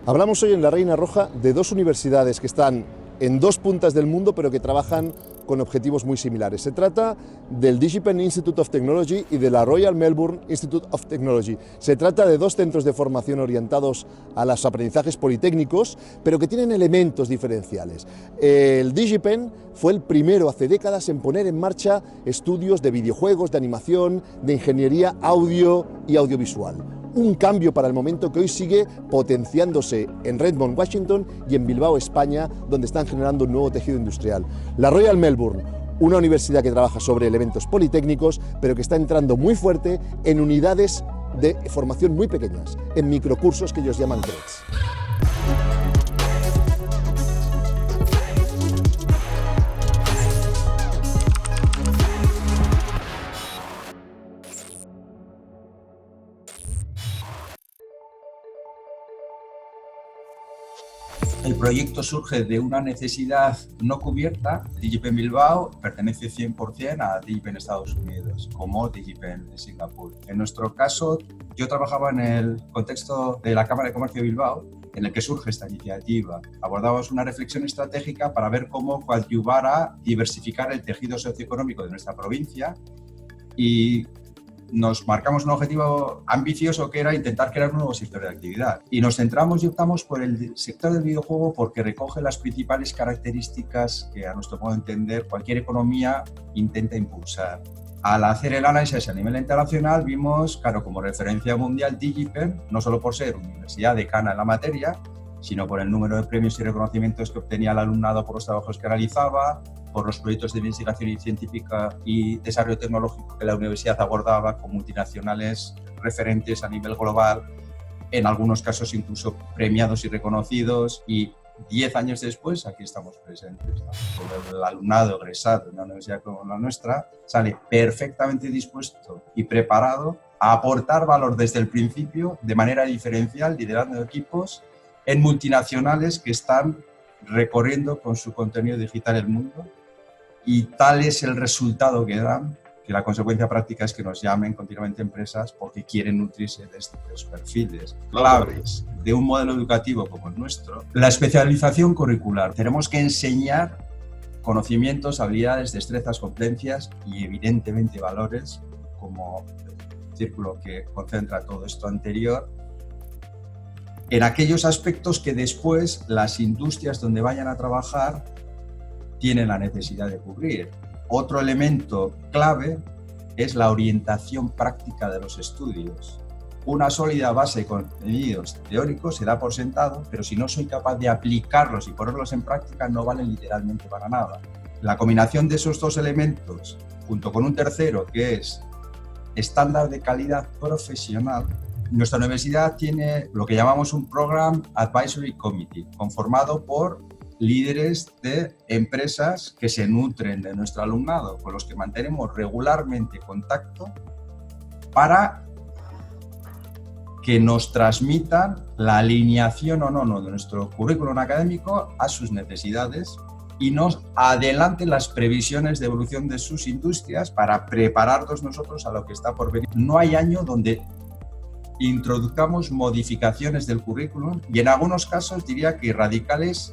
Hablamos hoy en La Reina Roja de dos universidades que están en dos puntas del mundo, pero que trabajan con objetivos muy similares. Se trata del DigiPen Institute of Technology y de la Royal Melbourne Institute of Technology. Se trata de dos centros de formación orientados a los aprendizajes politécnicos, pero que tienen elementos diferenciales. El DigiPen fue el primero hace décadas en poner en marcha estudios de videojuegos, de animación, de ingeniería audio y audiovisual. Un cambio para el momento que hoy sigue potenciándose en Redmond, Washington, y en Bilbao, España, donde están generando un nuevo tejido industrial. La Royal Melbourne, una universidad que trabaja sobre elementos politécnicos, pero que está entrando muy fuerte en unidades de formación muy pequeñas, en microcursos que ellos llaman CREDs. El proyecto surge de una necesidad no cubierta. DigiPen Bilbao pertenece 100% a DigiPen Estados Unidos, como DigiPen en Singapur. En nuestro caso, yo trabajaba en el contexto de la Cámara de Comercio de Bilbao, en el que surge esta iniciativa. Abordábamos una reflexión estratégica para ver cómo coadyuvar a diversificar el tejido socioeconómico de nuestra provincia, y nos marcamos un objetivo ambicioso que era intentar crear un nuevo sector de actividad. Y nos centramos y optamos por el sector del videojuego porque recoge las principales características que, a nuestro modo de entender, cualquier economía intenta impulsar. Al hacer el análisis a nivel internacional vimos, claro, como referencia mundial DigiPen, no solo por ser universidad decana en la materia, sino por el número de premios y reconocimientos que obtenía el alumnado por los trabajos que realizaba, por los proyectos de investigación científica y desarrollo tecnológico que la universidad abordaba con multinacionales referentes a nivel global, en algunos casos incluso premiados y reconocidos, y 10 años después aquí estamos presentes, ¿no? El alumnado egresado de una universidad como la nuestra sale perfectamente dispuesto y preparado a aportar valor desde el principio de manera diferencial, liderando equipos en multinacionales que están recorriendo con su contenido digital el mundo. Y tal es el resultado que dan, que la consecuencia práctica es que nos llamen continuamente empresas porque quieren nutrirse de estos perfiles claves de un modelo educativo como el nuestro. La especialización curricular. Tenemos que enseñar conocimientos, habilidades, destrezas, competencias y evidentemente valores, como el círculo que concentra todo esto anterior, en aquellos aspectos que después las industrias donde vayan a trabajar tienen la necesidad de cubrir. Otro elemento clave es la orientación práctica de los estudios. Una sólida base de contenidos teóricos se da por sentado, pero si no soy capaz de aplicarlos y ponerlos en práctica, no valen literalmente para nada. La combinación de esos dos elementos, junto con un tercero, que es estándar de calidad profesional, nuestra universidad tiene lo que llamamos un Program Advisory Committee, conformado por líderes de empresas que se nutren de nuestro alumnado, con los que mantenemos regularmente contacto para que nos transmitan la alineación o no de nuestro currículum académico a sus necesidades y nos adelanten las previsiones de evolución de sus industrias para prepararnos nosotros a lo que está por venir. No hay año donde introduzcamos modificaciones del currículum, y en algunos casos diría que radicales,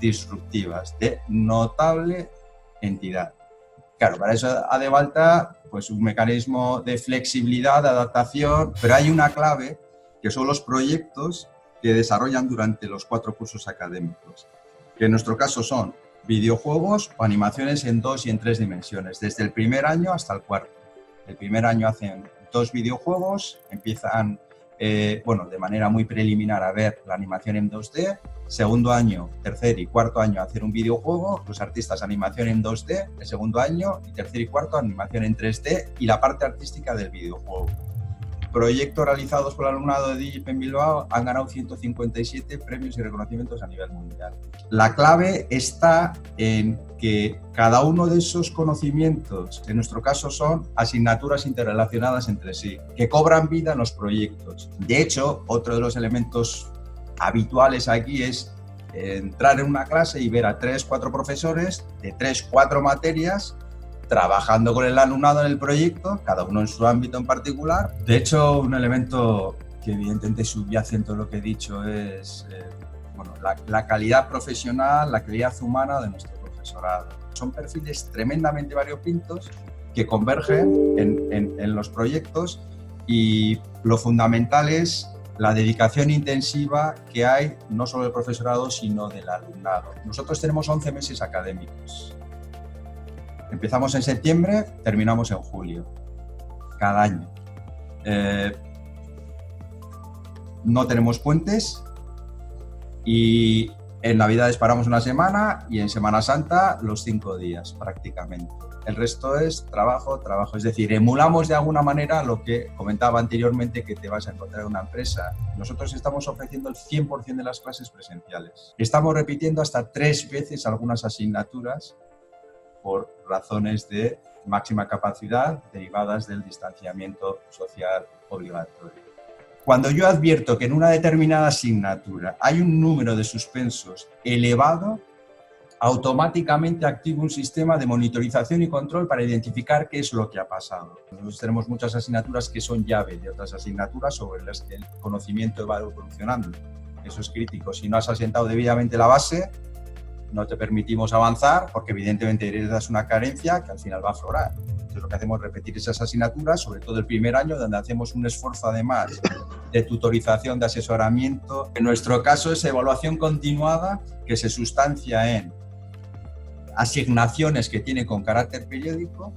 disruptivas, de notable entidad. Claro, para eso hace falta pues, un mecanismo de flexibilidad, de adaptación, pero hay una clave que son los proyectos que desarrollan durante los 4 cursos académicos, que en nuestro caso son videojuegos o animaciones en 2 y en 3 dimensiones, desde el primer año hasta el cuarto. El primer año hacen 2 videojuegos, empiezan de manera muy preliminar a ver la animación en 2D, segundo año, tercer y cuarto año hacer un videojuego, los artistas animación en 2D, el segundo año y tercer y cuarto animación en 3D y la parte artística del videojuego. Proyectos realizados por el alumnado de DigiPen Bilbao han ganado 157 premios y reconocimientos a nivel mundial. La clave está en que cada uno de esos conocimientos, en nuestro caso son asignaturas interrelacionadas entre sí, que cobran vida en los proyectos. De hecho, otro de los elementos habituales aquí es entrar en una clase y ver a 3-4 profesores de 3-4 materias trabajando con el alumnado en el proyecto, cada uno en su ámbito en particular. De hecho, un elemento que evidentemente subyace en todo lo que he dicho es la calidad profesional, la calidad humana de nuestro profesorado. Son perfiles tremendamente variopintos que convergen en los proyectos, y lo fundamental es la dedicación intensiva que hay no solo del profesorado sino del alumnado. Nosotros tenemos 11 meses académicos. Empezamos en septiembre, terminamos en julio, cada año. No tenemos puentes y en Navidades paramos una semana y en Semana Santa los 5 días prácticamente. El resto es trabajo, trabajo. Es decir, emulamos de alguna manera lo que comentaba anteriormente que te vas a encontrar en una empresa. Nosotros estamos ofreciendo el 100% de las clases presenciales. Estamos repitiendo hasta 3 veces algunas asignaturas por razones de máxima capacidad derivadas del distanciamiento social obligatorio. Cuando yo advierto que en una determinada asignatura hay un número de suspensos elevado, automáticamente activo un sistema de monitorización y control para identificar qué es lo que ha pasado. Nosotros tenemos muchas asignaturas que son llave de otras asignaturas sobre las que el conocimiento va evolucionando. Eso es crítico. Si no has asentado debidamente la base, no te permitimos avanzar porque evidentemente heredas una carencia que al final va a aflorar. Entonces lo que hacemos es repetir esas asignaturas, sobre todo el primer año, donde hacemos un esfuerzo además de tutorización, de asesoramiento. En nuestro caso es evaluación continuada que se sustancia en asignaciones que tiene con carácter periódico,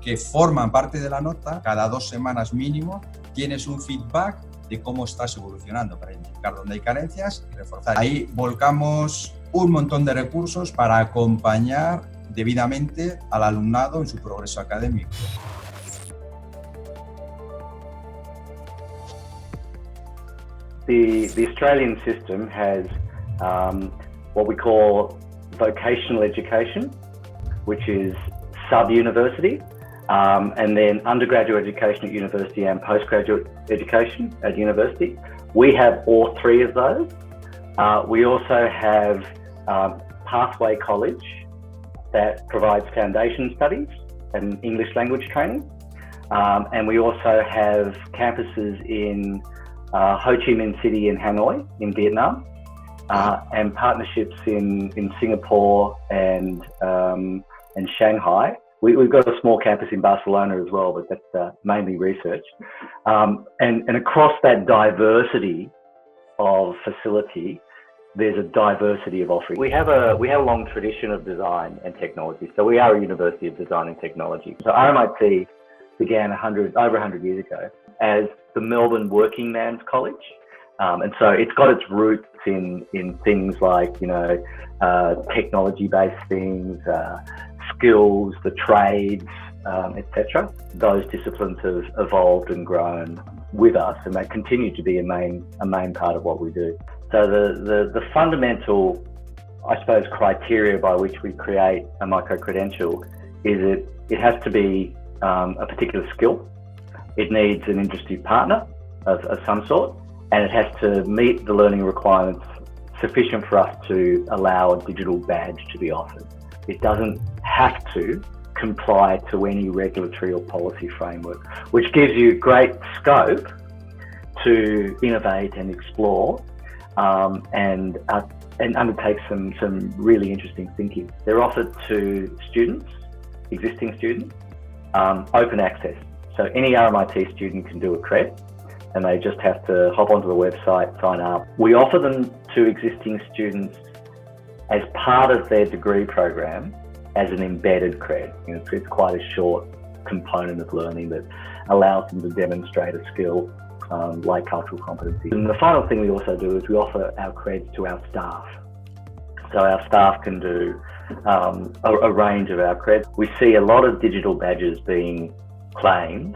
que forman parte de la nota. Cada 2 semanas mínimo tienes un feedback de cómo estás evolucionando para identificar dónde hay carencias y reforzar. Ahí volcamos un montón de recursos para acompañar debidamente al alumnado en su progreso académico. The Australian system has what we call vocational education, which is sub-university, and then undergraduate education at university and postgraduate education at university. We have all 3 of those. We also have Pathway College that provides foundation studies and English language training. And we also have campuses in Ho Chi Minh City and Hanoi in Vietnam, and partnerships in Singapore and Shanghai. We've got a small campus in Barcelona as well, but that's mainly research. And across that diversity of facility, there's a diversity of offering. We have a long tradition of design and technology. So we are a University of Design and Technology. So RMIT began over 100 years ago as the Melbourne Working Man's College. And so it's got its roots in things like, technology-based things, skills, the trades, etc. Those disciplines have evolved and grown with us, and they continue to be a main part of what we do. So the fundamental, I suppose, criteria by which we create a micro-credential is it has to be a particular skill. It needs an industry partner of some sort, and it has to meet the learning requirements sufficient for us to allow a digital badge to be offered. It doesn't have to comply to any regulatory or policy framework, which gives you great scope to innovate and explore and undertake some really interesting thinking. They're offered to students, existing students, open access. So any RMIT student can do a cred, and they just have to hop onto the website, sign up. We offer them to existing students as part of their degree program as an embedded cred. It's quite a short component of learning that allows them to demonstrate a skill like cultural competency. And the final thing we also do is we offer our creds to our staff. So our staff can do a range of our creds. We see a lot of digital badges being claimed.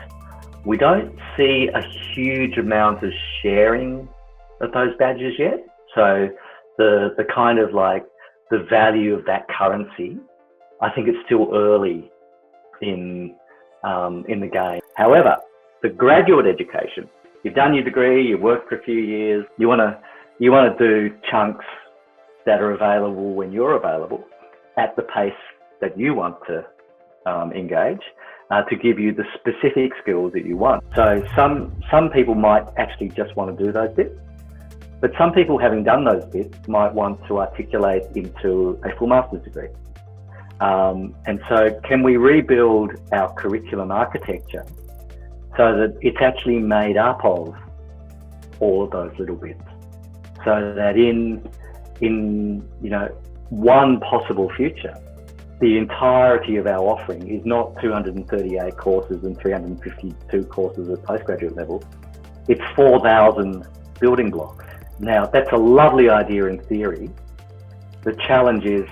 We don't see a huge amount of sharing of those badges yet. So the kind of like the value of that currency, I think it's still early in the game. However, the graduate education, you've done your degree, you've worked for a few years, you want to do chunks that are available when you're available at the pace that you want to engage. to give you the specific skills that you want. So some people might actually just want to do those bits, but some people, having done those bits, might want to articulate into a full master's degree. And so can we rebuild our curriculum architecture so that it's actually made up of all of those little bits, so that in one possible future, the entirety of our offering is not 238 courses and 352 courses at postgraduate level. It's 4,000 building blocks. Now, that's a lovely idea in theory. The challenge is,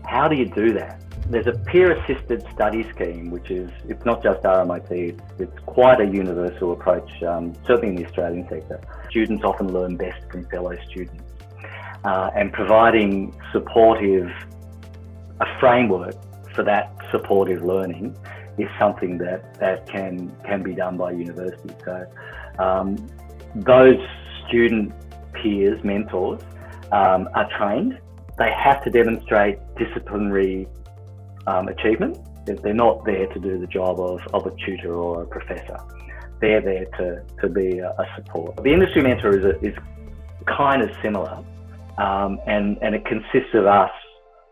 how do you do that? There's a peer-assisted study scheme, it's not just RMIT, it's quite a universal approach, certainly in the Australian sector. Students often learn best from fellow students. And providing a framework for that supportive learning is something that can be done by universities. So those student peers, mentors, are trained. They have to demonstrate disciplinary achievement. They're not there to do the job of a tutor or a professor. They're there to be a support. The industry mentor is kind of similar, and it consists of us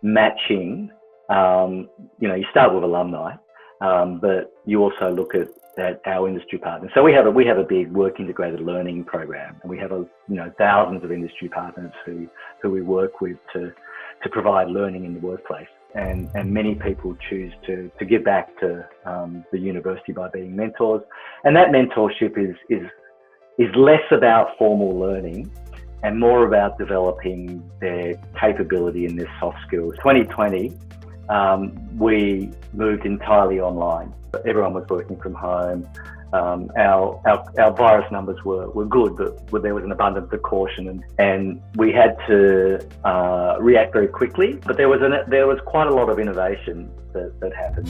matching. You start with alumni, but you also look at our industry partners. So we have a big work integrated learning program, and we have thousands of industry partners who we work with to provide learning in the workplace. And many people choose to give back to the university by being mentors. And that mentorship is less about formal learning and more about developing their capability and their soft skills. 2020, we moved entirely online. Everyone was working from home. Our virus numbers were good, but there was an abundance of caution, and we had to react very quickly. But there was quite a lot of innovation that happened.